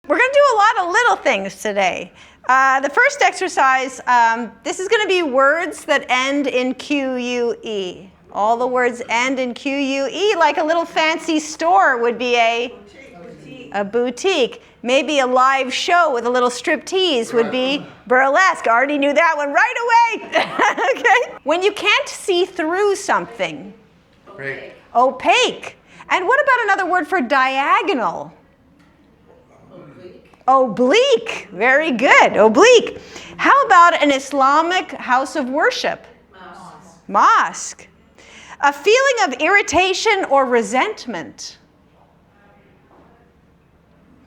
We're going to do a lot of little things today. The first exercise, this is going to be words that end in Q-U-E. All the words end in Q-U-E, like a little fancy store would be a boutique. Maybe a live show with a little striptease would be burlesque. Already knew that one right away. Okay. When you can't see through something. Opaque. Opaque. And what about another word for diagonal? Oblique. Very good. Oblique. How about an Islamic house of worship? Mosque. A feeling of irritation or resentment.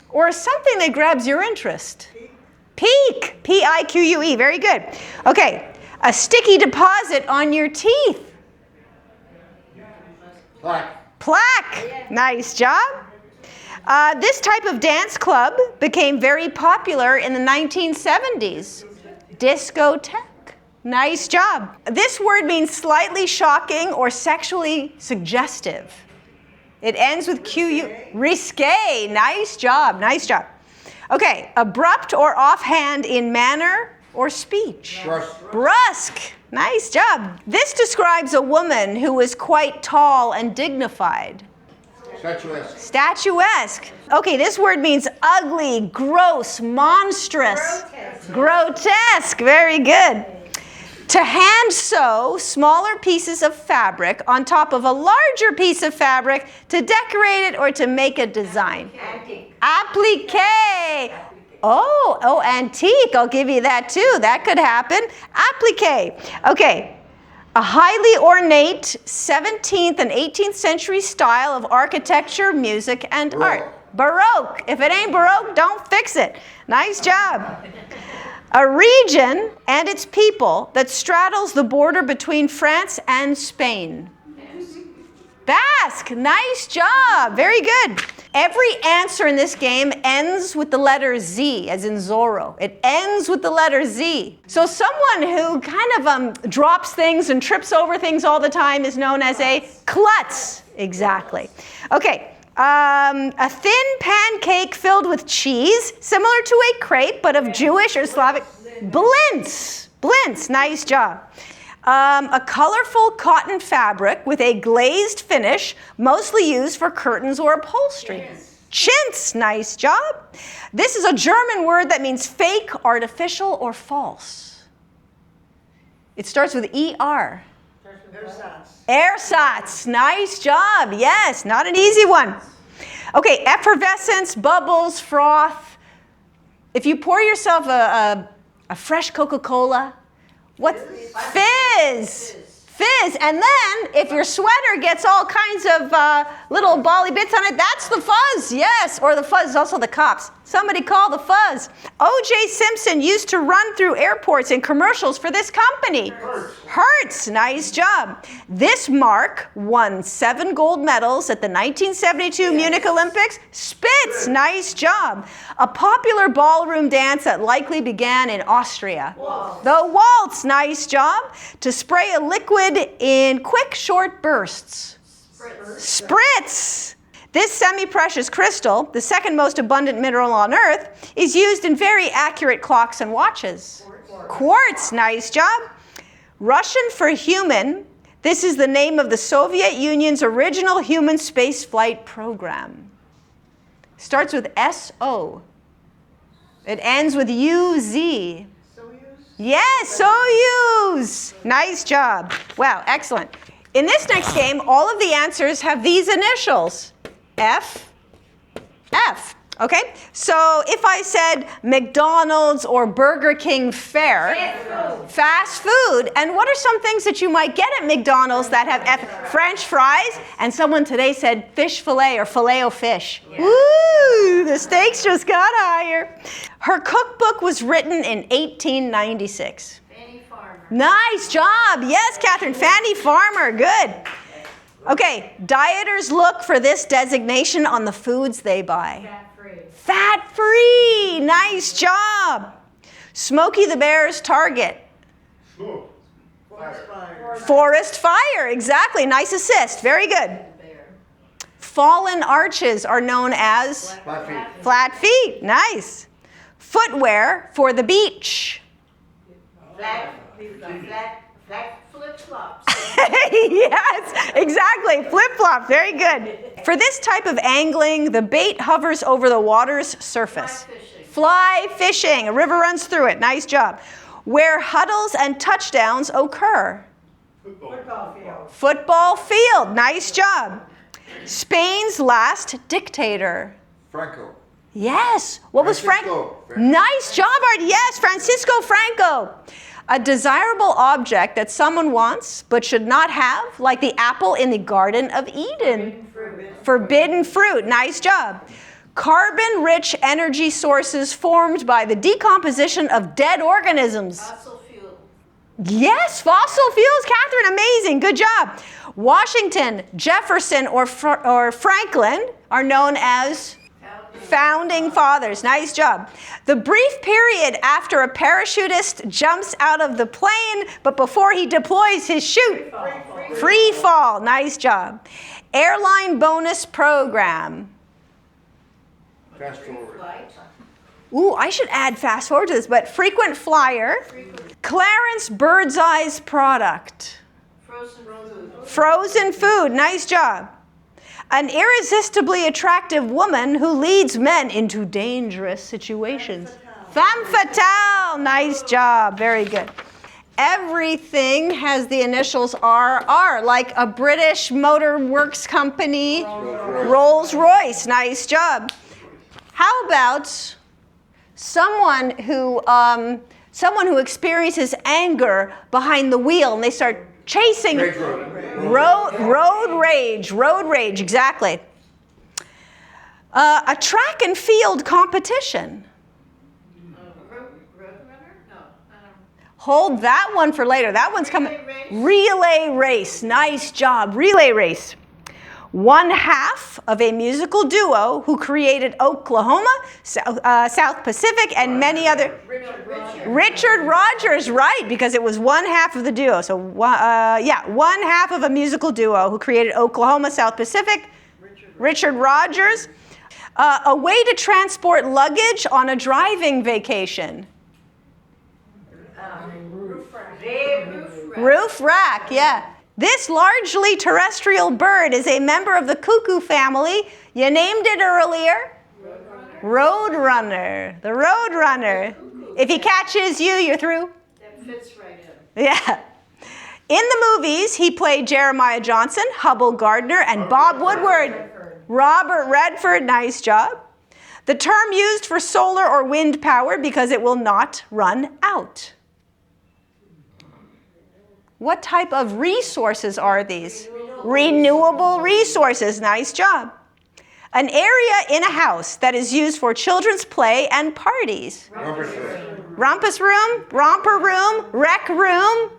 Or something that grabs your interest. Pique. P-I-Q-U-E. Very good. Okay. A sticky deposit on your teeth. Plaque. Plaque. Nice job. This type of dance club became very popular in the 1970s. Discotheque. Nice job. This word means slightly shocking or sexually suggestive. It ends with Q-U. Risque. Nice job. Nice job. Okay. Abrupt or offhand in manner or speech. Brusque. Nice job. This describes a woman who is quite tall and dignified. Statuesque. Statuesque. Okay, this word means ugly, gross, monstrous. Grotesque. Very good. To hand sew smaller pieces of fabric on top of a larger piece of fabric to decorate it or to make a design. Applique. Oh, antique. I'll give you that too. That could happen. Applique. Okay. A highly ornate 17th and 18th century style of architecture, music, and art. Baroque. If it ain't Baroque, don't fix it. Nice job. A region and its people that straddles the border between France and Spain. Basque. Nice job. Very good. Every answer in this game ends with the letter Z, as in Zorro. It ends with the letter Z. So someone who kind of drops things and trips over things all the time is known as a klutz. Exactly. Okay. A thin pancake filled with cheese, similar to a crepe, but of Jewish or Slavic. Blintz. Blintz. Nice job. A colorful cotton fabric with a glazed finish, mostly used for curtains or upholstery. Chintz. Nice job. This is a German word that means fake, artificial, or false. It starts with E-R. Ersatz. Nice job. Yes, not an easy one. Okay, effervescence, bubbles, froth. If you pour yourself a fresh Coca-Cola, what's fizz? Fizz. And then, if your sweater gets all kinds of little bally bits on it, that's the fuzz. Yes, or the fuzz is also the cops. Somebody call the fuzz. O.J. Simpson used to run through airports in commercials for this company. Hertz. Nice job. This mark won 7 gold medals at the 1972 Munich Olympics. Spitz. Nice job. A popular ballroom dance that likely began in Austria. The waltz. Nice job. To spray a liquid in quick, short bursts. Spritz. This semi-precious crystal, the second most abundant mineral on Earth, is used in very accurate clocks and watches. Quartz. Nice job. Russian for human. This is the name of the Soviet Union's original human spaceflight program. Starts with S-O. It ends with U-Z. Yes, Soyuz. Nice job. Wow, excellent. In this next game, all of the answers have these initials. F, F. Okay? So if I said McDonald's or Burger King fare, fast food. And what are some things that you might get at McDonald's that have F? French fries. And someone today said fish fillet or filet-o-fish. Yeah. Woo! The stakes just got higher. Her cookbook was written in 1896. Fanny Farmer. Nice job. Yes, Catherine. Fanny Farmer. Good. Okay, dieters look for this designation on the foods they buy. Fat-free. Fat-free. Nice job. Smokey the Bear's target. Forest fire. Forest fire. Exactly. Nice assist. Very good. Fallen arches are known as Flat feet. flat feet. Nice. Footwear for the beach. Flat flip-flops. Yes, exactly. Flip-flop. Very good. For this type of angling, the bait hovers over the water's surface. Fly fishing. Fly fishing. A river runs through it. Nice job. Where huddles and touchdowns occur. Football field. Football field. Nice job. Spain's last dictator. Franco. Yes. What was Francisco. Nice job, Art. Yes, Francisco Franco. A desirable object that someone wants but should not have, like the apple in the Garden of Eden. Forbidden fruit. Nice job. Carbon-rich energy sources formed by the decomposition of dead organisms. Fossil fuel. Yes, fossil fuels, Catherine, amazing, good job. Washington, Jefferson, or Franklin are known as founding fathers. Nice job. The brief period after a parachutist jumps out of the plane, but before he deploys his chute. Free fall. Nice job. Airline bonus program. Fast forward. Flight. Ooh, I should add fast forward to this, but frequent flyer. Clarence Birdseye's product. Frozen food. Frozen food. Nice job. An irresistibly attractive woman who leads men into dangerous situations. Femme fatale. Nice job. Very good. Everything has the initials RR, like a British Motor Works company, Rolls-Royce. Nice job. How about someone who experiences anger behind the wheel and they start chasing? Rage road. Road rage, exactly. A track and field competition. Road runner? No. Hold that one for later. That one's coming. Relay race. Relay race. Nice job. Relay race. One half of a musical duo who created Oklahoma, South Pacific, and many other. Richard Rogers, right, because it was one half of the duo. So, one half of a musical duo who created Oklahoma, South Pacific. Richard Rogers. A way to transport luggage on a driving vacation. Roof rack, yeah. This largely terrestrial bird is a member of the cuckoo family. You named it earlier. Roadrunner. The Roadrunner. If he catches you, you're through. That fits right in. Yeah. In the movies, he played Jeremiah Johnson, Hubble Gardner, and Bob Woodward. Robert Redford, nice job. The term used for solar or wind power because it will not run out. What type of resources are these? Renewable resources. Nice job. An area in a house that is used for children's play and parties. Rumpus room, romper room, rec room.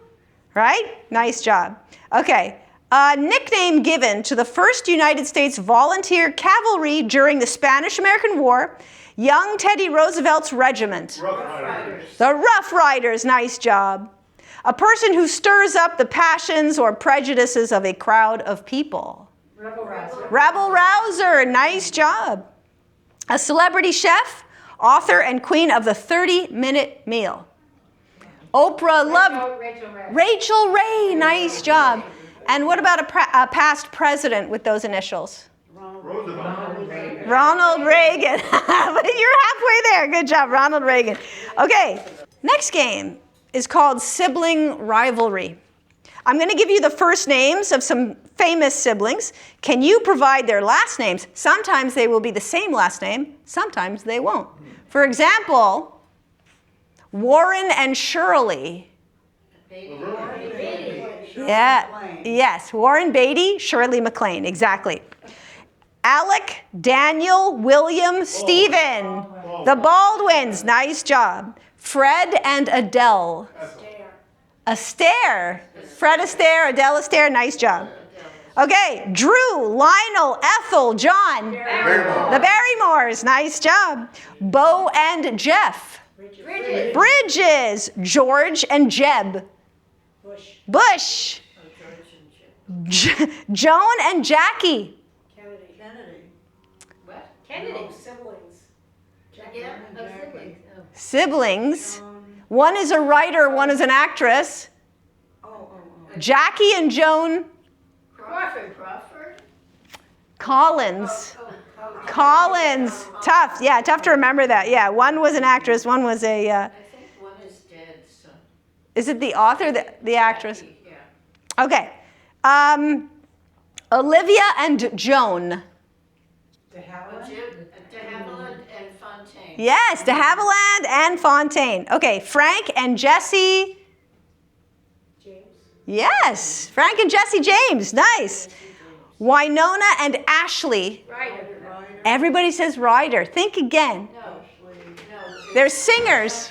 Right? Nice job. Okay. A nickname given to the 1st United States Volunteer Cavalry during the Spanish-American War, young Teddy Roosevelt's regiment. Rough Riders. The Rough Riders. Nice job. A person who stirs up the passions or prejudices of a crowd of people. Rabble rouser. Nice job. A celebrity chef, author, and queen of the 30-minute meal. Oprah loved Rachel Ray. Nice job. And what about a past president with those initials? Ronald Reagan. But you're halfway there. Good job, Ronald Reagan. Okay, next game is called Sibling Rivalry. I'm going to give you the first names of some famous siblings. Can you provide their last names? Sometimes they will be the same last name. Sometimes they won't. For example, Warren and Shirley. Yeah. Yes. Warren Beatty, Shirley MacLaine. Exactly. Alec, Daniel, William, Stephen. The Baldwins. Nice job. Fred and Adele. Astaire. Fred Astaire, Adele Astaire. Nice job. Okay. Drew, Lionel, Ethel, John. The Barrymores. Nice job. Bo and Jeff. Bridges. George and Jeb. Bush. Joan and Jackie. siblings. Again? Oh, siblings. Oh. Siblings. One is a writer, one is an actress. Jackie and Joan Crawford. Collins. Collins. Tough. Yeah, tough to remember that. Yeah, one was an actress, one was a... I think one is dead, so. is it the author, the actress? Jackie, yeah. Okay. Olivia and Joan. De Havilland and Fontaine. Yes, de Havilland and Fontaine. Okay, Frank and Jesse. James. Yes, Frank and Jesse James. Nice. Winona and Ashley. Ryder. Everybody says Ryder. Think again. No. They're singers.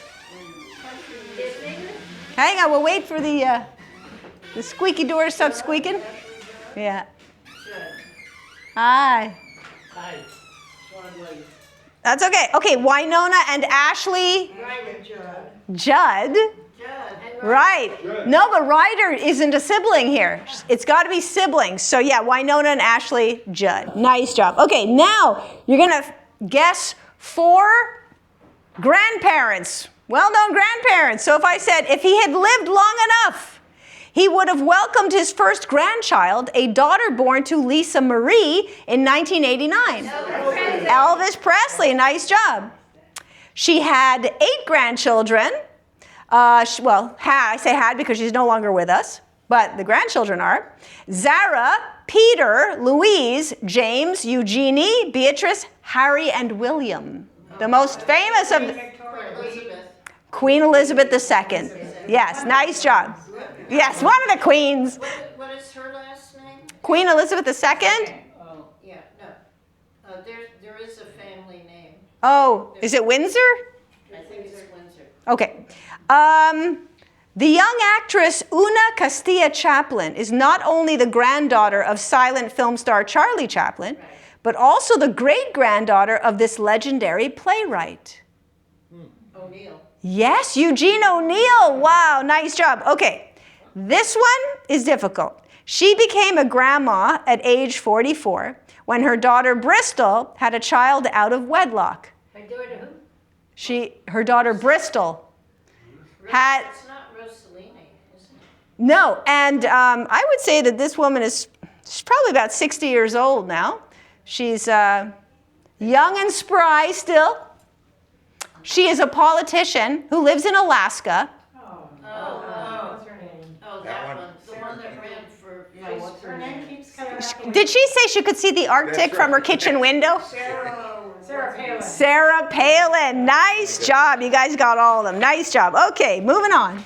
They're singers? Hang on, we'll wait for the squeaky door to stop squeaking. Yeah. Good. Hi. Hi. Sean Williams. That's okay. Okay, Winona and Ashley. Ryder. Judd. Judd. Right. No, but Ryder isn't a sibling here. It's got to be siblings. So yeah, Winona and Ashley Judd. Nice job. Okay, now you're going to guess 4 grandparents, well-known grandparents. So if I said, if he had lived long enough, he would have welcomed his first grandchild, a daughter born to Lisa Marie in 1989. Elvis Presley. Nice job. She had 8 grandchildren. I say had because she's no longer with us, but the grandchildren are. Zara, Peter, Louise, James, Eugenie, Beatrice, Harry, and William. The most famous of Queen Elizabeth II. Yes, nice job. Yes, one of the queens. What is her last name? Queen Elizabeth II? Oh, yeah, no. There is a family name. Oh, is it Windsor? I think it's Windsor. Okay. The young actress Una Castilla Chaplin is not only the granddaughter of silent film star Charlie Chaplin, but also the great-granddaughter of this legendary playwright. O'Neill. Yes, Eugene O'Neill. Wow, nice job. Okay, this one is difficult. She became a grandma at age 44 when her daughter Bristol had a child out of wedlock. My daughter who? Her daughter Bristol had... It's not Rossellini, is it? No, and I would say that this woman she's probably about 60 years old now. She's young and spry still. She is a politician who lives in Alaska. What's her name? Oh, That that one. one. The one that ran for What's her name? Keeps coming up. Did she say she could see the Arctic That's from her right. kitchen window? Sarah Palin. Sarah Palin. Nice job. You guys got all of them. Nice job. Okay, moving on.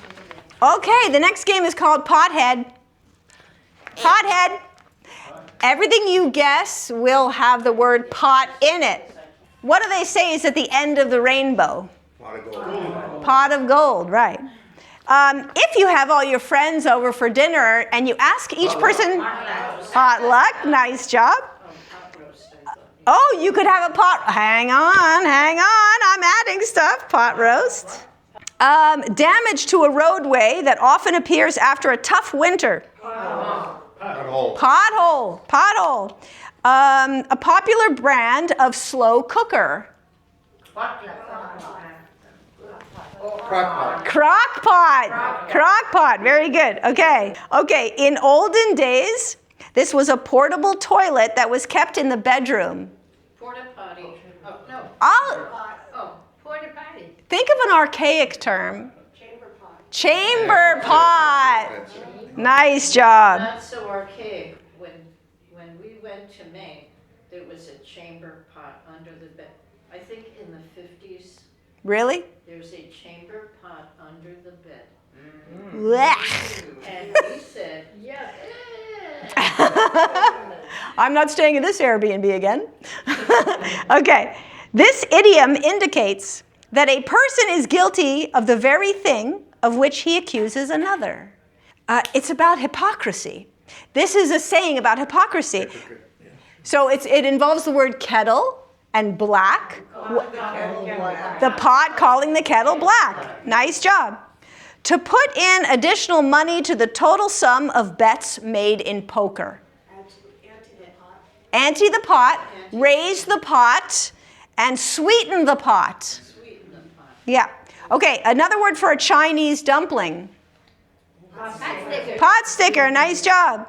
Okay, the next game is called Pothead. Pothead. Everything you guess will have the word pot in it. What do they say is at the end of the rainbow? Pot of gold. Pot of gold, right. If you have all your friends over for dinner and you ask each person, potluck, nice job. pot roast, I thought. Oh, you could have a pot, hang on, I'm adding stuff, pot roast. Damage to a roadway that often appears after a tough winter. Pothole. Pothole. A popular brand of slow cooker. Crockpot. Crock pot. Very good. Okay. In olden days, this was a portable toilet that was kept in the bedroom. Porta potty. Oh, no. I'll Porta potty. think of an archaic term. Chamber pot. Chamber pot. That's it. Nice job. Not so archaic. When we went to Maine, there was a chamber pot under the bed. I think in the 50s, Really? there's a chamber pot under the bed. Blech. And we said, yeah. I'm not staying in this Airbnb again. Okay. This idiom indicates that a person is guilty of the very thing of which he accuses another. It's about hypocrisy. This is a saying about hypocrisy. So it involves the word kettle and black. The pot calling the kettle black. Nice job. To put in additional money to the total sum of bets made in poker. Ante the pot, raise the pot, and sweeten the pot. Sweeten the pot. Yeah. Okay, another word for a Chinese dumpling. Pot sticker. Pot sticker, nice job.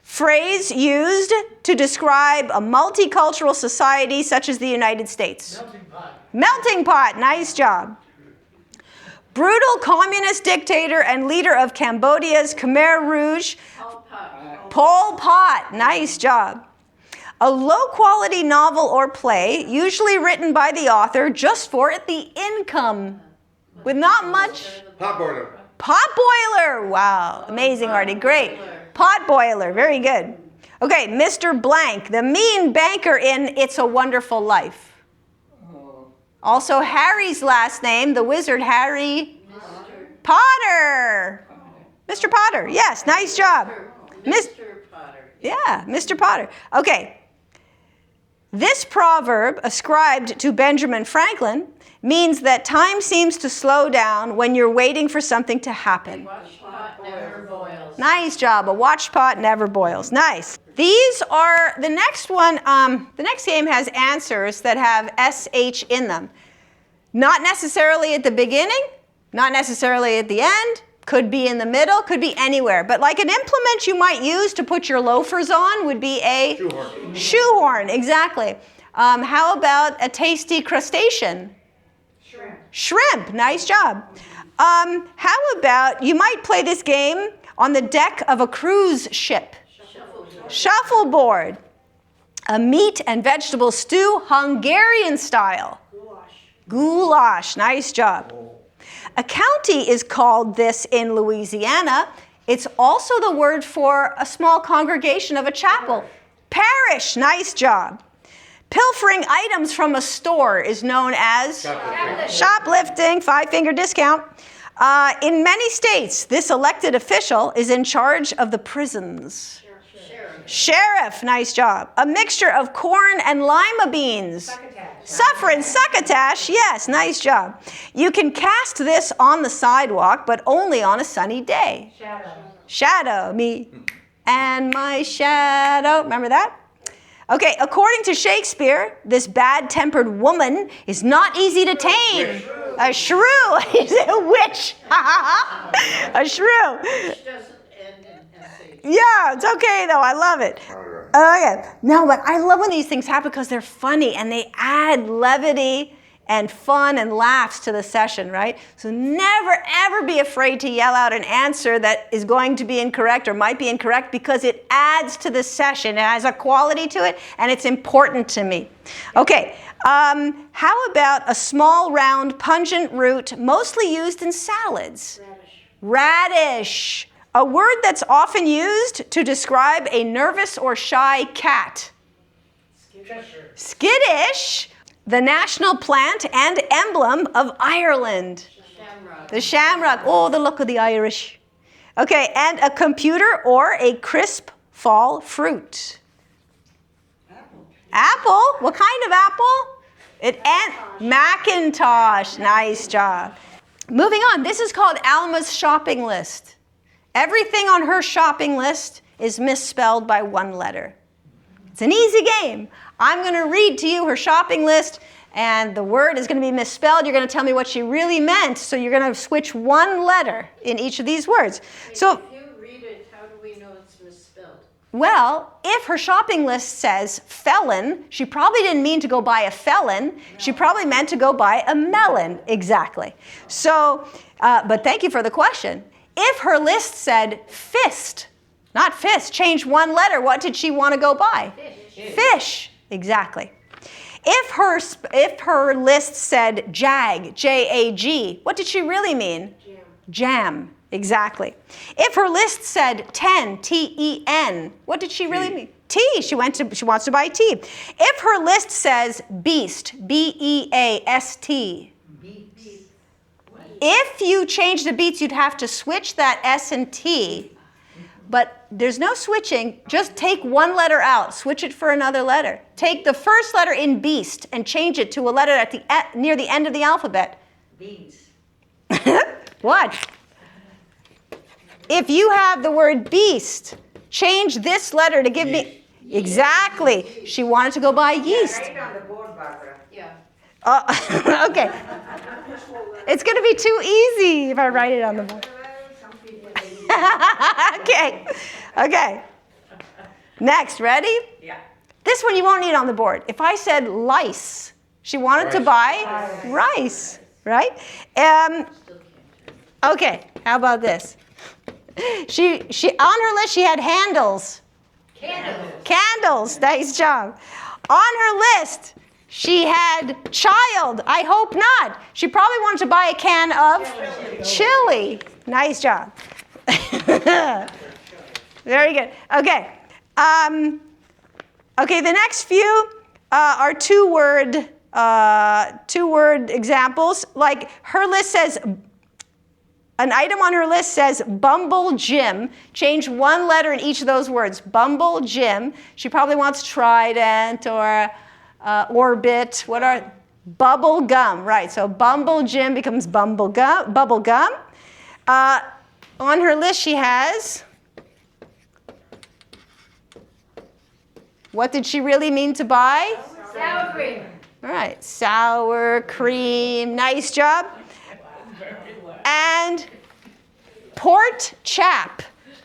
Phrase used to describe a multicultural society such as the United States. Melting pot. Melting pot, nice job. Brutal communist dictator and leader of Cambodia's Khmer Rouge, Pol Pot. Pol Pot, nice job. A low-quality novel or play, usually written by the author just for the income, with not much. Pot boiler. Pot boiler, wow, amazing, Artie, great. Pot boiler, very good. Okay, Mr. Blank, the mean banker in It's a Wonderful Life. Also Harry's last name, the wizard Harry Potter. Mr. Potter, yes, nice job. Mr. Potter. Yeah, Mr. Potter. Okay. This proverb, ascribed to Benjamin Franklin, means that time seems to slow down when you're waiting for something to happen. Watch pot never boils. Nice job. A watched pot never boils. Nice. These are, the next one, the next game has answers that have SH in them. Not necessarily at the beginning, not necessarily at the end, could be in the middle, could be anywhere. But like an implement you might use to put your loafers on would be a Shoehorn. shoehorn, exactly. How about a tasty crustacean? Shrimp. Shrimp, nice job. How about, you might play this game on the deck of a cruise ship. Shuffleboard. A meat and vegetable stew, Hungarian style. Goulash, nice job. A county is called this in Louisiana. It's also the word for a small congregation of a chapel. Parish, nice job. Pilfering items from a store is known as shoplifting, 5-finger discount. In many states, this elected official is in charge of the prisons. Sheriff, nice job. A mixture of corn and lima beans. Succotash, yes, nice job. You can cast this on the sidewalk, but only on a sunny day. Shadow, me and my shadow. Remember that? Okay, according to Shakespeare, this bad-tempered woman is not easy to tame. A shrew. A witch. A shrew. Which doesn't end in SH. Yeah, it's okay though. I love it. Oh yeah. No, but I love when these things happen because they're funny and they add levity and fun and laughs to the session, right? So never ever be afraid to yell out an answer that is going to be incorrect or might be incorrect because it adds to the session. It has a quality to it and it's important to me. Okay. How about a small, round, pungent root mostly used in salads? Radish. A word that's often used to describe a nervous or shy cat. Skittish. The national plant and emblem of Ireland. Shamrock. The shamrock. Oh, the look of the Irish. Okay, and a computer or a crisp fall fruit. Apple? What kind of apple? Macintosh. Nice job. Moving on. This is called Alma's shopping list. Everything on her shopping list is misspelled by one letter. It's an easy game. I'm going to read to you her shopping list, and the word is going to be misspelled. You're going to tell me what she really meant, so you're going to switch one letter in each of these words. So, If you read it, how do we know it's misspelled? well, if her shopping list says felon, she probably didn't mean to go buy a felon. She probably meant to go buy a melon. Exactly. So, but thank you for the question. If her list said fist, not fist, change one letter, what did she want to go buy? Fish. Exactly. If her list said jag, J-A-G, what did she really mean? Jam. Exactly. If her list said 10, T-E-N, what did she really mean? Tea. She wants to buy tea. If her list says beast, B-E-A-S-T, if you change the beats, you'd have to switch that S and T. But there's no switching. Just take one letter out. Switch it for another letter. Take the first letter in beast and change it to a letter at near the end of the alphabet. Beans. What? If you have the word beast, change this letter to give me... Exactly. She wanted to go buy yeast. Right on the board, Barbara. Yeah. Okay. It's going to be too easy if I write it on the board. Some people Okay. Okay. Next, ready? Yeah. This one you won't need on the board. If I said lice, she wanted to buy rice, right? Okay, how about this? She on her list she had handles. Candles. Nice job. On her list she had child. I hope not. She probably wanted to buy a can of chili. Nice job. Very good. Okay. Okay, the next few are two-word examples. Like her list says, an item on her list says Bumble Gym. Change one letter in each of those words. Bumble Gym. She probably wants Trident or Orbit. What are bubble gum? Right. So Bumble Gym becomes bubble gum. Bubble gum. On her list, she has. What did she really mean to buy? Sour cream. All right, sour cream. Nice job. And port chop.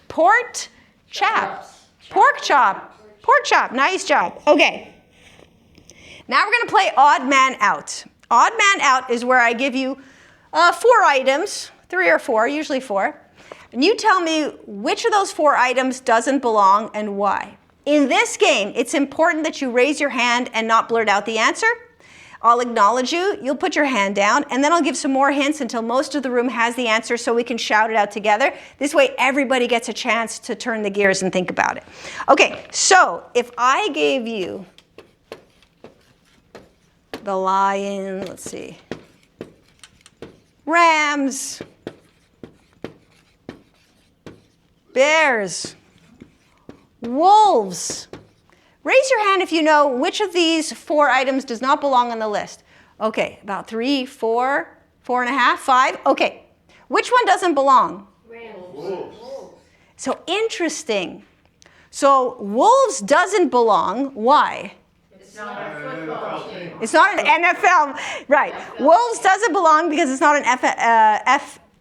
Port chop. Pork chop. Pork chop. Nice job. Okay. Now we're going to play odd man out. Odd man out is where I give you 4 items, 3 or 4, usually 4. And you tell me which of those 4 items doesn't belong and why. In this game, it's important that you raise your hand and not blurt out the answer. I'll acknowledge you, you'll put your hand down, and then I'll give some more hints until most of the room has the answer so we can shout it out together. This way, everybody gets a chance to turn the gears and think about it. Okay, so if I gave you the lion, let's see, rams, bears, wolves. Raise your hand if you know which of these 4 items does not belong on the list. Okay, about 3, 4, 4.5, 5. Okay, which one doesn't belong? Wolves. So interesting. So wolves doesn't belong. Why? It's not a football team. It's not an NFL. Right. Wolves doesn't belong because it's not an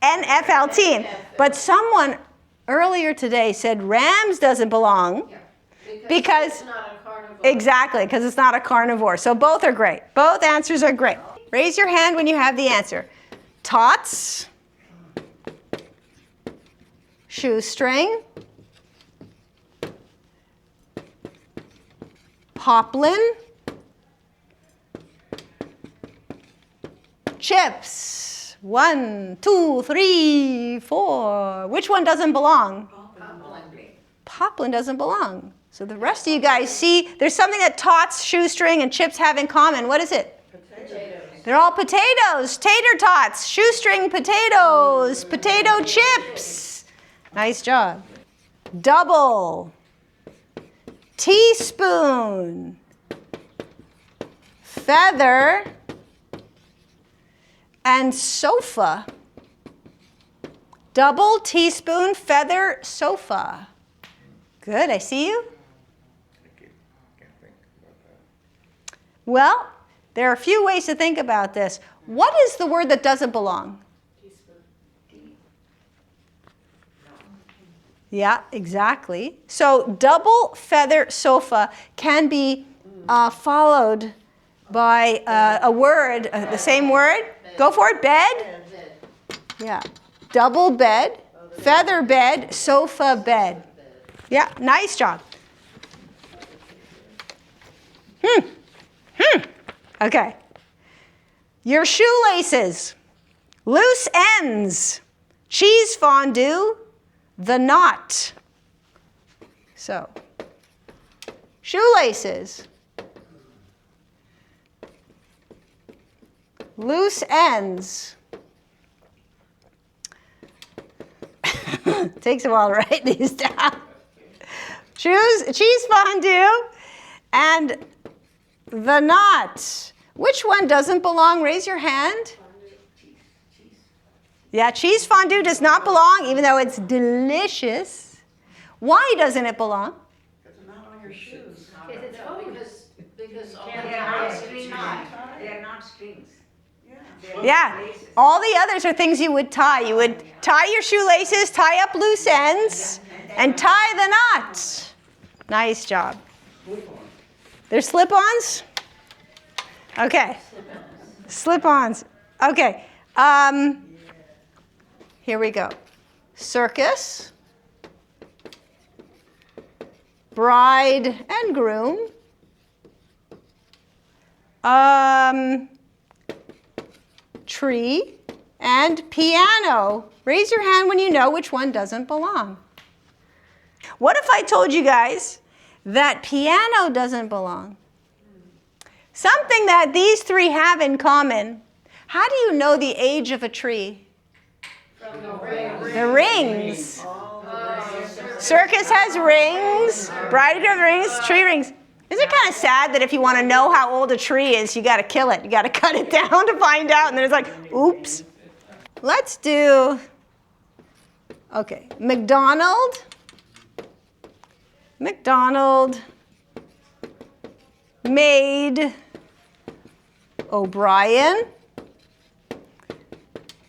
NFL team. But someone earlier today said Rams doesn't belong. Because it's not a carnivore. Exactly, because it's not a carnivore. So both are great. Both answers are great. Raise your hand when you have the answer. Tots, shoestring, poplin, chips. 1, 2, 3, 4. Which one doesn't belong? Poplin doesn't belong. So the rest of you guys see there's something that tots, shoestring, and chips have in common. What is it? Potatoes. They're all potatoes. Tater tots, shoestring potatoes, potato chips. Nice job. Double, teaspoon, feather, and sofa. Double, teaspoon, feather, sofa. Good, I see you. Can't think about that. Well, there are a few ways to think about this. What is the word that doesn't belong? Yeah, exactly. So double feather sofa can be followed by a word, the same word. Go for it, bed. Yeah, double bed, feather bed, sofa bed. Yeah, nice job. Okay. Your shoelaces, loose ends, cheese fondue, the knot. So, shoelaces, loose ends. Takes a while to write these down. Cheese fondue and the knot. Which one doesn't belong? Raise your hand. Yeah, cheese fondue does not belong, even though it's delicious. Why doesn't it belong? It's not on your shoes. Because it's No, food. because all Yeah, the they are not others strings. tie. They are not strings. Yeah. They're Yeah. laces. All the others are things you would tie. You would tie your shoelaces, tie up loose ends, and tie the knots. Nice job. They're slip-ons? Okay. Slip-ons. Okay. Here we go. Circus. Bride and groom. Tree and piano. Raise your hand when you know which one doesn't belong. What if I told you guys that piano doesn't belong? Something that these three have in common. How do you know the age of a tree? From the rings. The rings. Circus has rings. Bride has rings. Tree rings. Is it kind of sad that if you want to know how old a tree is, you got to kill it? You got to cut it down to find out, and then it's like, oops. Let's do, okay, McDonald, Maid, O'Brien,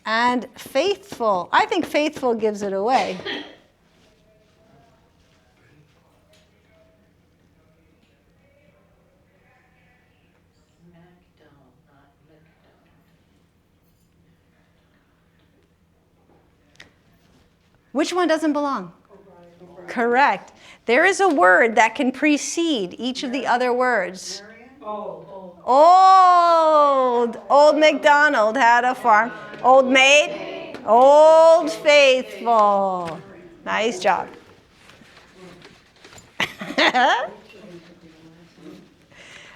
and Faithful. I think Faithful gives it away. MacDonald, not McDonald. Which one doesn't belong? Correct. There is a word that can precede each of the other words. Old. Old MacDonald had a farm. Old Maid. Old Faithful. Nice job.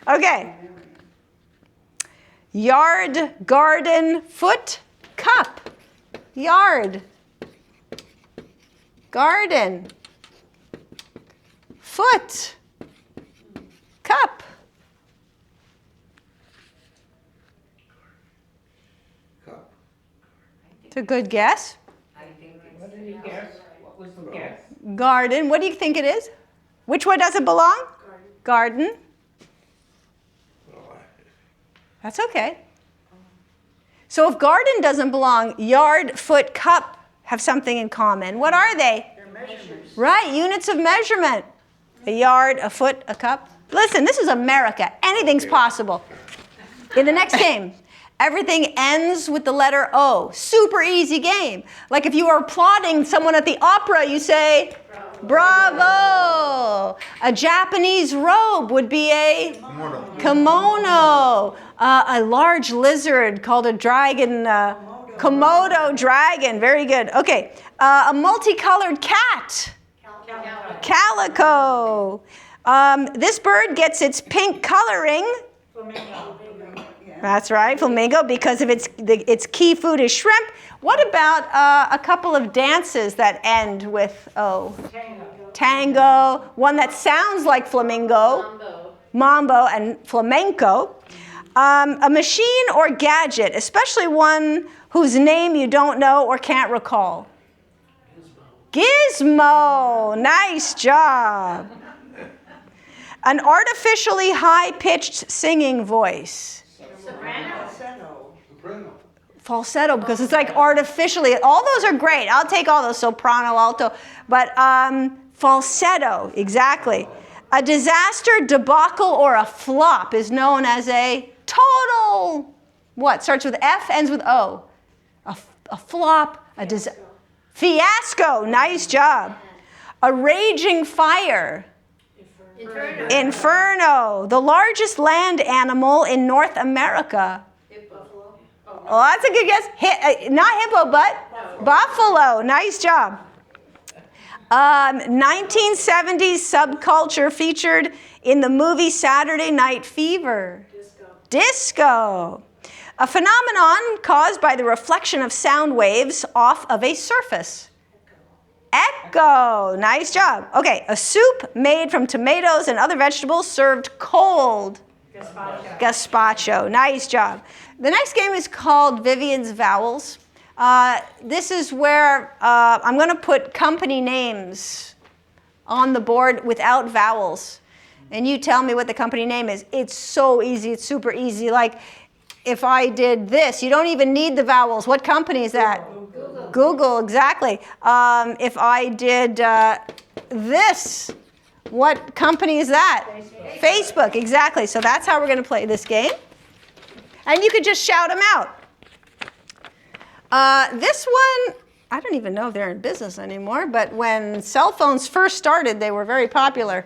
Okay. Yard, garden, foot, cup. Yard. Garden. Foot. Cup. Cup. It's a good guess. What did he guess? What was the guess? Garden. What do you think it is? Which one doesn't belong? Garden. That's okay. So if garden doesn't belong, yard, foot, cup have something in common. What are they? They're measurements. Right, units of measurement. A yard, a foot, a cup. Listen, this is America. Anything's possible. In the next game, everything ends with the letter O. Super easy game. Like if you are applauding someone at the opera, you say, bravo. A Japanese robe would be a kimono. A large lizard called a dragon, Komodo dragon. Very good. Okay. A multicolored cat. Calico. This bird gets its pink coloring. That's right, flamingo, because of its key food is shrimp. What about a couple of dances that end with O? Tango. One that sounds like flamingo. Mambo and flamenco. A machine or gadget, especially one whose name you don't know or can't recall. Gizmo. Nice job. An artificially high-pitched singing voice. Falsetto, because it's like artificially. All those are great. I'll take all those, soprano, alto. But falsetto, exactly. A disaster, debacle, or a flop is known as a total, what? Starts with F, ends with O. A flop, a disaster. Fiasco, nice job. A raging fire. Inferno. The largest land animal in North America. Buffalo. Oh, that's a good guess. Not hippo, but buffalo. Nice job. 1970s subculture featured in the movie Saturday Night Fever. Disco. A phenomenon caused by the reflection of sound waves off of a surface. Echo. Nice job. Okay, a soup made from tomatoes and other vegetables served cold. Gazpacho. Nice job. The next game is called Vivian's Vowels. This is where I'm going to put company names on the board without vowels. and you tell me what the company name is. It's so easy. It's super easy. Like if I did this, you don't even need the vowels. What company is that? Google. Google, exactly. If I did this, what company is that? Facebook, exactly. So that's how we're going to play this game. And you could just shout them out. This one, I don't even know if they're in business anymore, but when cell phones first started, they were very popular.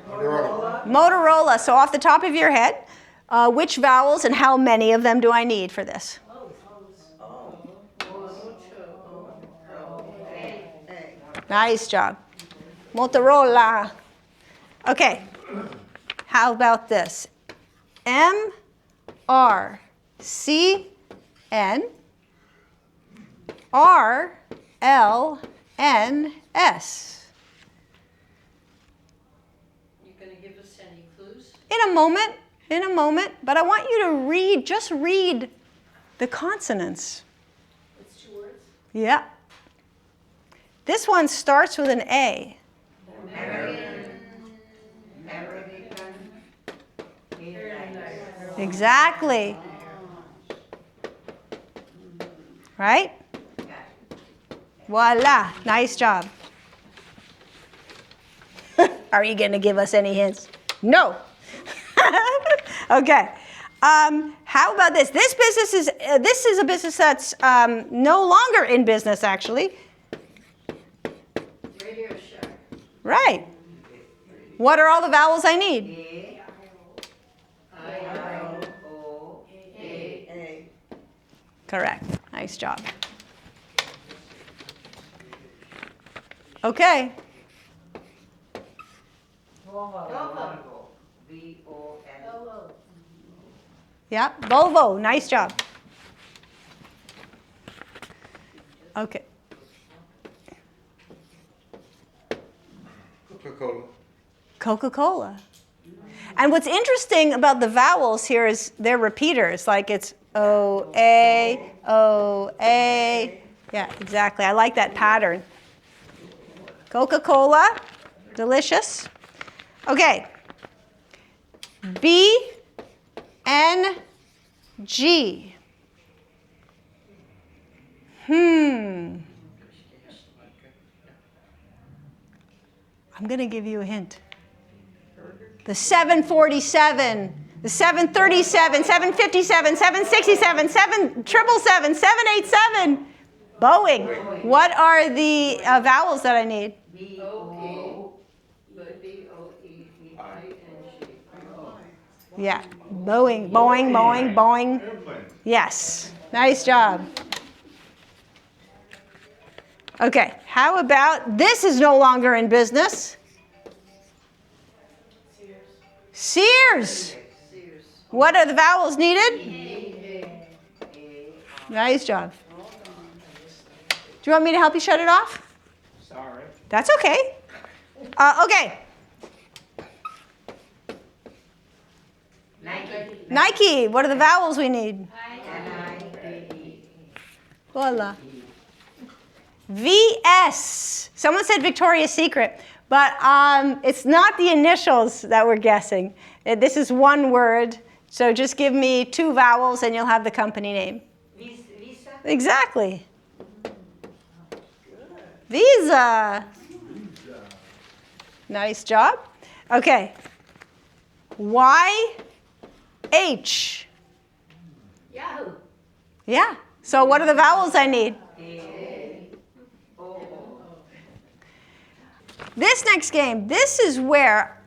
Motorola. So off the top of your head, which vowels and how many of them do I need for this? Nice job. Motorola. Okay. How about this? M, R, C, N, R, L, N, S. You gonna give us any clues? In a moment, but I want you to read, just read the consonants. It's 2 words. Yeah. This one starts with an A. Exactly. Right? Voila. Nice job. Are you going to give us any hints? No. Okay. How about this? This is a business that's no longer in business, actually. Radio Shack. Right. What are all the vowels I need? Correct. Nice job. Okay. V-O-L-O. Yeah. Volvo. Nice job. Okay. Coca-Cola. Coca-Cola. And what's interesting about the vowels here is they're repeaters. Like it's O-A, O-A. Yeah, exactly. I like that pattern. Coca-Cola. Delicious. Okay. B, N, G. I'm going to give you a hint. The 747, the 737, 757, 767, 777, 787. Boeing. What are the vowels that I need? Yeah. Boeing, Boeing, Boeing, Boeing. Yes. Nice job. Okay. How about this is no longer in business? Sears. What are the vowels needed? Nice job. Do you want me to help you shut it off? Sorry. That's okay. Okay. Nike. What are the vowels we need? Voila. VS. Someone said Victoria's Secret, but it's not the initials that we're guessing. This is one word, so just give me 2 vowels and you'll have the company name. Visa? Exactly. Visa. Nice job. Okay. YH. Yahoo! Yeah. So what are the vowels I need? This next game, this is where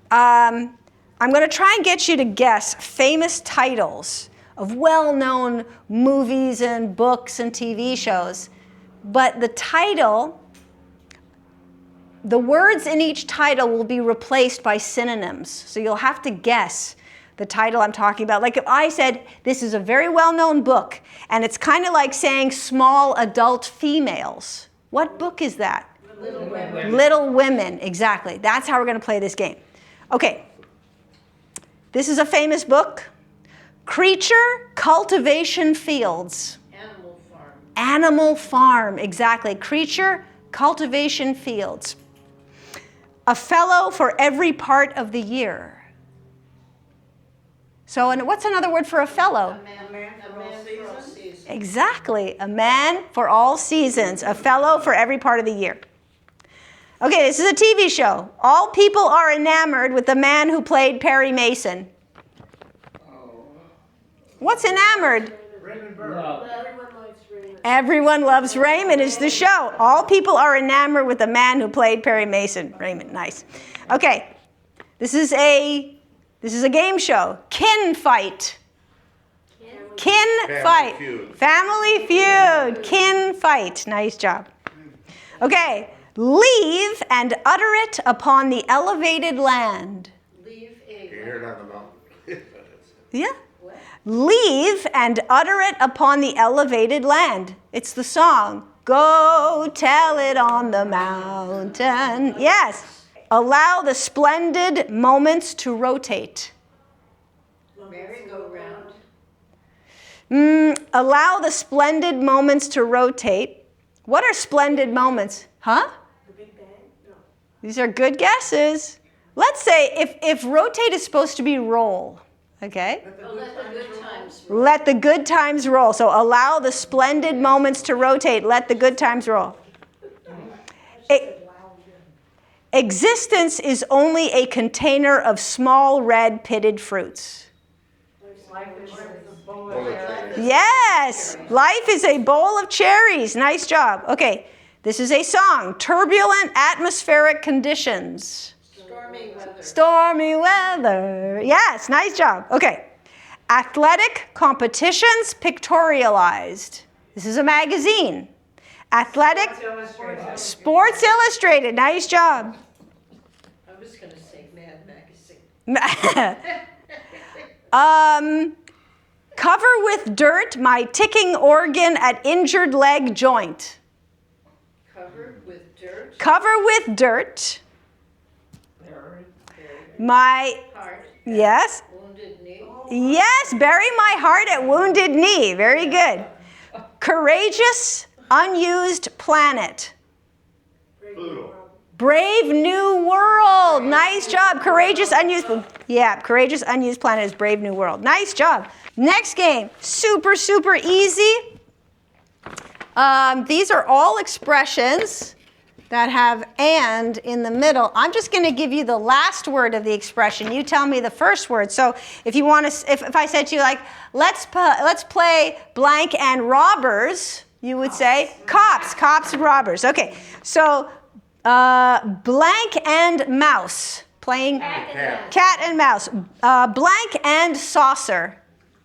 I'm going to try and get you to guess famous titles of well-known movies and books and TV shows. But the title, the words in each title will be replaced by synonyms. So you'll have to guess the title I'm talking about. Like if I said, this is a very well-known book, and it's kind of like saying small adult females. What book is that? Little Women. Little Women, exactly. That's how we're going to play this game. Okay. This is a famous book. Creature Cultivation Fields. Animal Farm. Animal Farm, exactly. Creature Cultivation Fields. A fellow for every part of the year. So, and what's another word for a fellow? A man for all seasons. Exactly. A man for all seasons. A fellow for every part of the year. Okay, this is a TV show. All people are enamored with the man who played Perry Mason. What's enamored? Love. Everyone Loves Raymond is the show. All people are enamored with the man who played Perry Mason. Raymond, nice. Okay, this is a game show. Kin fight. Kin fight. Feud. Family feud. Kin fight. Nice job. Okay, leave and utter it upon the elevated land. Leave You a. hear it on the mountain. Yeah. What? Leave and utter it upon the elevated land. It's the song. Go tell it on the mountain. Yes. Allow the splendid moments to rotate. Merry-go-round. Allow the splendid moments to rotate. What are splendid moments? Huh? The Big Bang? No. These are good guesses. Let's say if rotate is supposed to be roll, okay? Oh, let the good times roll. Let the good times roll. So allow the splendid moments to rotate. Let the good times roll. Existence is only a container of small red pitted fruits. Life is a bowl Bowl of of cherries. cherries. Yes, life is a bowl of cherries. Nice job. Okay, this is a song. Turbulent atmospheric conditions. Stormy weather. Stormy weather. Yes, nice job. Okay. Athletic competitions pictorialized. This is a magazine. Athletic Illustrated. Sports Illustrated. Nice job. I was going to say Mad Magazine. Cover with dirt my ticking organ at injured leg joint. Covered with dirt. Cover with dirt There. my, Heart. yes, Wounded knee. yes, bury my heart at wounded knee. Very good. Courageous, unused planet. Pluto. Brave New World. Nice job. Courageous, unused. Yeah, courageous, unused planet is Brave New World. Nice job. Next game. Super, super easy. These are all expressions that have and in the middle. I'm just going to give you the last word of the expression. You tell me the first word. So if you want to, if I said to you like, let's play blank and robbers, you would say cops and robbers. Okay. So blank and mouse, playing cat and mouse. Blank and saucer.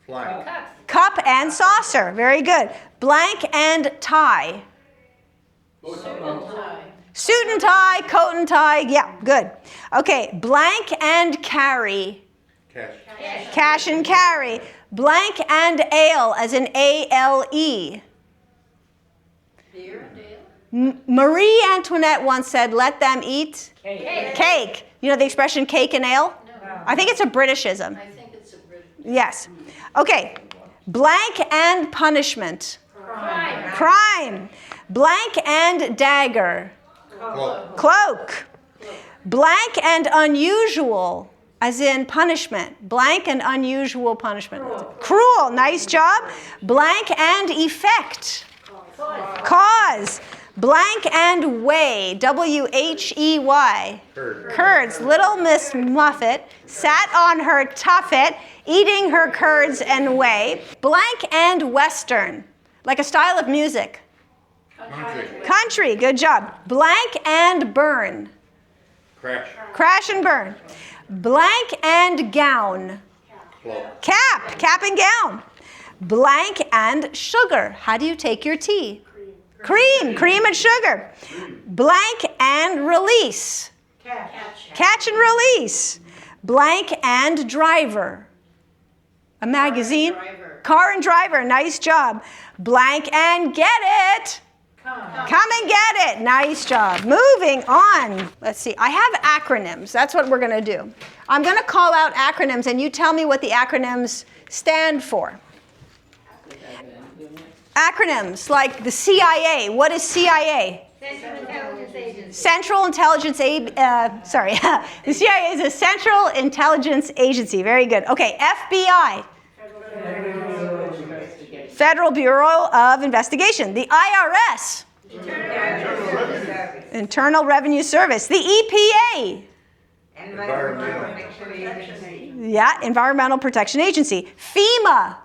Flying. Cup and saucer. Very good. Blank and tie. Tie. Suit and tie, coat and tie. Yeah, good. Okay, blank and carry. Cash. Cash and carry. Blank and ale, as in A-L-E. Beer, Dale. Marie Antoinette once said, let them eat Cake. cake. You know the expression cake and ale? No. I think it's a Britishism. I think it's a British. Yes. Okay, blank and punishment. Crime. Blank and dagger. Cloak. Cloak. Blank and unusual, as in punishment. Blank and unusual punishment. Cruel. Nice job. Blank and effect. Cause. Blank and whey. W-H-E-Y. Curd. Curds. Little Miss Muffet sat on her tuffet, eating her curds and whey. Blank and western, like a style of music. Country. Country, good job. Blank and burn. Crash. Crash and burn. Blank and gown. Cloak. Cap and gown. Blank and sugar. How do you take your tea? Cream and sugar. Blank and release. Catch and release. Blank and driver. A magazine. Driver. Car and driver. Nice job. Blank and get it. Come and get it. Nice job. Moving on. Let's see. I have acronyms. That's what we're going to do. I'm going to call out acronyms, and you tell me what the acronyms stand for. Acronyms like the CIA. What is CIA? Central Intelligence Agency. Central Intelligence the CIA is a Central Intelligence Agency. Very good. Okay, FBI. Federal Bureau of Investigation. The IRS. Internal Revenue Service. The EPA. Environmental. Yeah, Environmental Protection Agency. FEMA.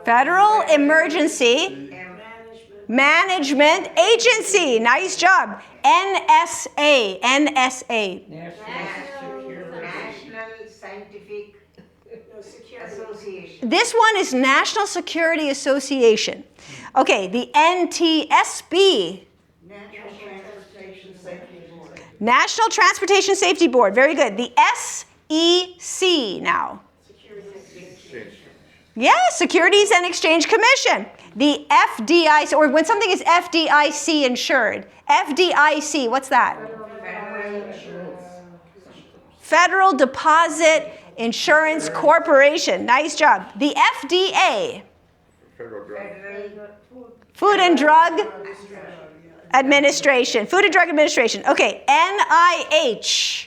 Federal Emergency Management Agency. Nice job. NSA. NSA. National Scientific Association. This one is National Security Association. Okay, the NTSB. National Transportation Safety Board. Very good. The SEC now. Yeah, Securities and Exchange Commission. The FDIC, or when something is FDIC insured. FDIC, what's that? Federal Deposit Insurance Corporation. Nice job. The FDA. Federal drug. Food and Drug Administration. Food and Drug Administration. Okay, NIH.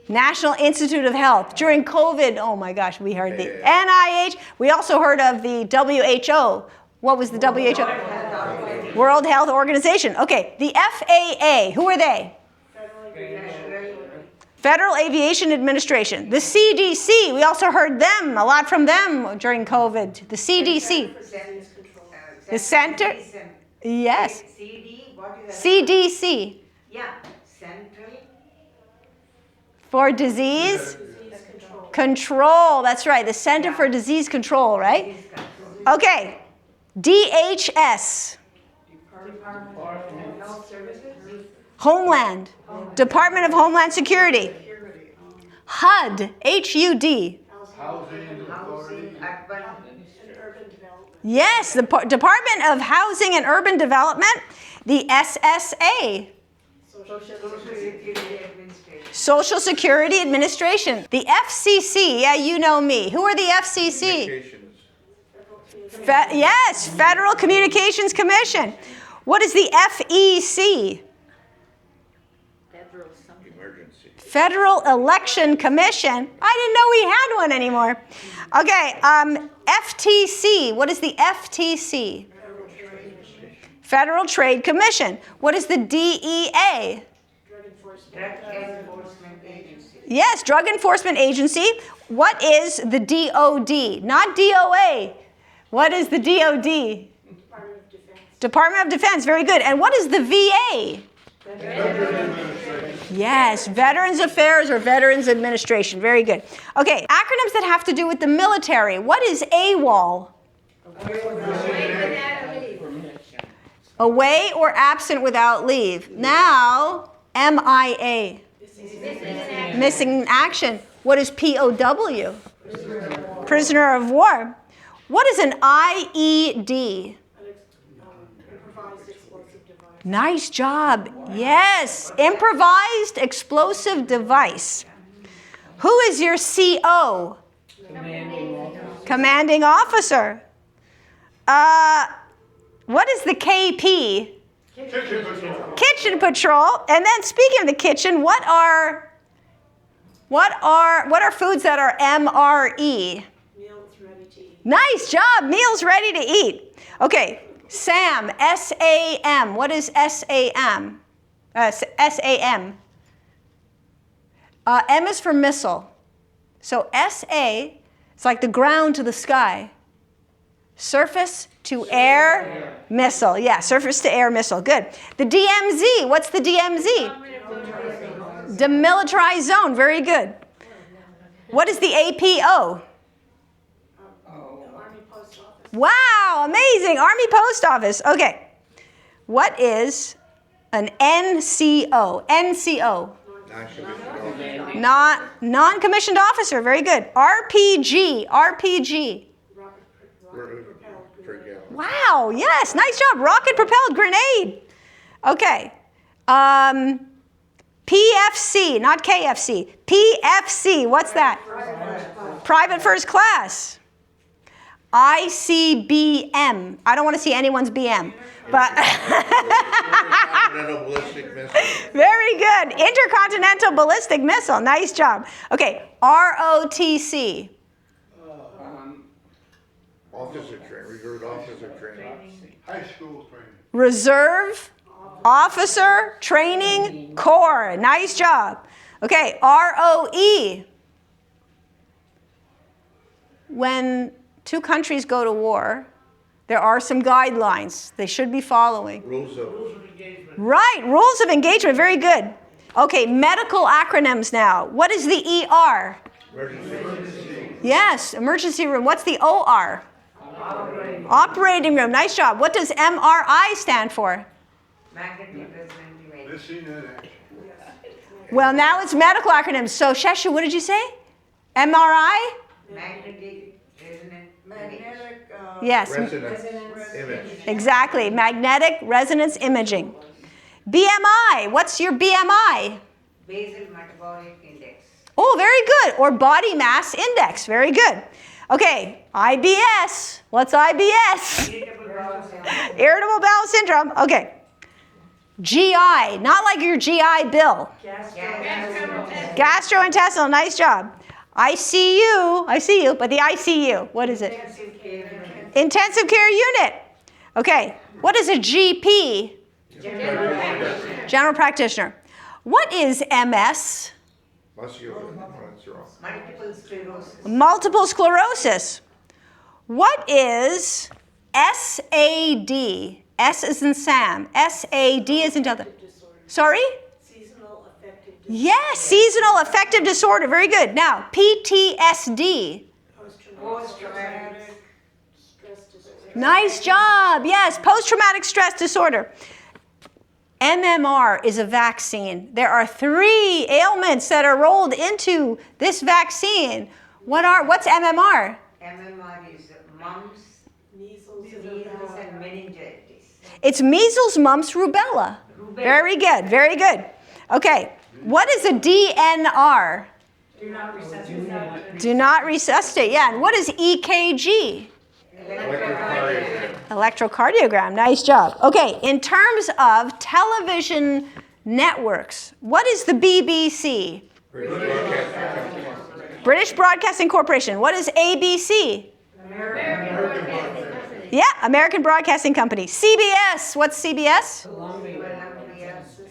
National Institute of Health. During COVID, oh my gosh, we heard the NIH. We also heard of the WHO. What was the WHO? World Health Organization. Okay, the FAA. Who are they? Federal Aviation Administration. The CDC. We also heard them, a lot from them during COVID. The CDC. The Center. Yes. CD, what is that? CDC. Yeah, Central. For disease control. That's right. The Center for Disease Control, right? Okay. DHS. Homeland. Department of Homeland Security. HUD. HUD. Housing, urban. Yes, the Department of Housing and Urban Development. The SSA. Social Security Administration. The FCC. Yeah, you know me. Who are the FCC? Communications. Yes, Federal Communications Commission. What is the FEC? Federal something. Emergency. Federal Election Commission. I didn't know we had one anymore. Okay, FTC. What is the FTC? Federal Trade Commission. What is the DEA? Drug Enforcement Agency. Yes, Drug Enforcement Agency. What is the DOD? Not DOA. What is the DOD? Department of Defense. Department of Defense. Very good. And what is the VA? Yes, Veterans Affairs or Veterans Administration. Very good. Okay, acronyms that have to do with the military. What is AWOL? Away or absent without leave. Now, MIA. Missing in action. What is POW? Prisoner of war. What is an IED? Improvised explosive device. Nice job. Yes, improvised explosive device. Who is your CO? Commanding officer. What is the KP? Kitchen patrol. And then speaking of the kitchen, what are foods that are MRE? Meals ready to eat. Nice job. Meals ready to eat. Okay. SAM. SAM. What is SAM? SAM. M is for missile. So SA, it's like the ground to the sky. Surface to air missile. Yeah, surface to air missile. Good. The DMZ. What's the DMZ? Demilitarized zone. Very good. What is the APO? Army Post Office. Wow, amazing. Army Post Office. Okay. What is an NCO? NCO. Non-commissioned officer. Very good. RPG. RPG. Wow, yes, nice job. Rocket propelled grenade. Okay. PFC, not KFC. PFC, what's that? Private first class. ICBM. I don't want to see anyone's BM, but Intercontinental ballistic missile. very good. Intercontinental ballistic missile. Nice job. Okay, ROTC. Officer training, reserve officer training. High school training. Reserve Officer Training Corps. Nice job. Okay, ROE. When two countries go to war, there are some guidelines they should be following. Rules of Right, rules of engagement. Very good. Okay, medical acronyms now. What is the ER? emergency. Yes, emergency room. What's the OR? Operating room. Nice job. What does MRI stand for? Missing in action. Well, now it's medical acronyms. So, Shesha, what did you say? MRI? Magnetic Yes, Resonance image. exactly. Magnetic resonance imaging. BMI. What's your BMI? basal metabolic index. Oh, very good. Or body mass index. Very good. Okay, IBS. What's IBS? Irritable bowel syndrome. Irritable bowel syndrome. Okay. GI. Not like your GI Bill. Gastrointestinal. Nice job. ICU. I see you, but the ICU. What is it? Intensive care unit. Okay. What is a GP? General practitioner. What is MS? Muscular, that's wrong. Multiple sclerosis. Multiple sclerosis. What is SAD? S is in Sam. SAD is in Delta. Disorder. Sorry? Seasonal affective disorder. Yes, seasonal affective disorder. Very good. Now, PTSD. Post-traumatic. Stress disorder. Nice job. Yes, post-traumatic stress disorder. MMR is a vaccine. There are 3 ailments that are rolled into this vaccine. What's MMR? MMR is mumps, Measles and measles, and rubella. meningitis. It's measles, mumps, rubella. Very good, very good. Okay, what is a DNR? Do not resuscitate. Do not resuscitate. Yeah, and what is EKG? Electrocardiogram. Electrocardiogram. Nice job. Okay, in terms of television networks, what is the BBC? British Broadcasting Corporation. What is ABC? Yeah, American Broadcasting Company. CBS. What's CBS?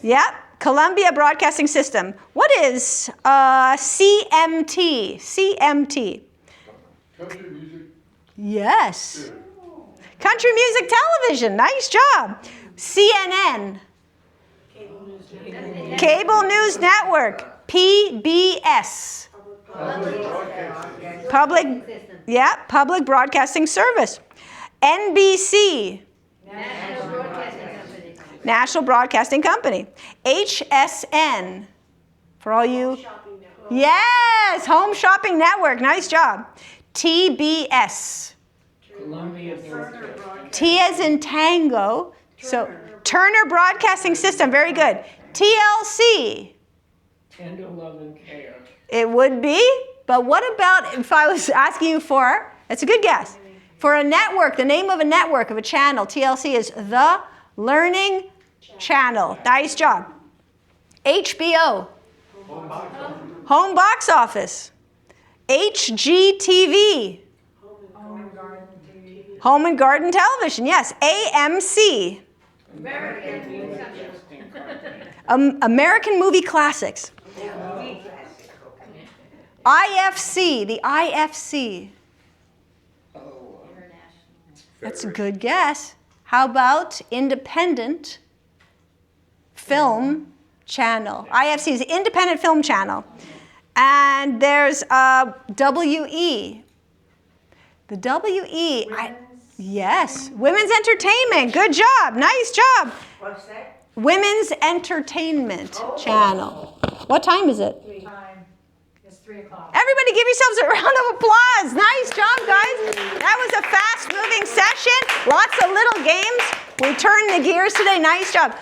Yeah, Columbia Broadcasting System. What is CMT? CMT. Country music. Yes. Country Music Television. Nice job. CNN. Cable news network. Cable News Network. PBS. Public Broadcasting Service. NBC. National Broadcasting Company. HSN. For all you. Shopping network. Yes, Home Shopping Network. Nice job. TBS. Columbia Broadcasting. T as in Tango. So Turner Broadcasting System. Very good. TLC. 10 to 11 care. It would be, but what about if I was asking you for, it's a good guess, for a network, the name of a network, of a channel, TLC is The Learning Channel. Nice job. HBO. Home Box Office. HGTV. Home and Garden Television, yes. AMC. American Movie Classics. IFC, the IFC. That's a good guess. How about Independent Film Channel? IFC is Independent Film Channel. And there's WE. The WE, yes, Women's Entertainment. Good job, nice job. What's that? Women's Entertainment Channel. What time is it? Time is 3 o'clock. Everybody give yourselves a round of applause. Nice job, guys. That was a fast-moving session. Lots of little games. We turned the gears today. Nice job.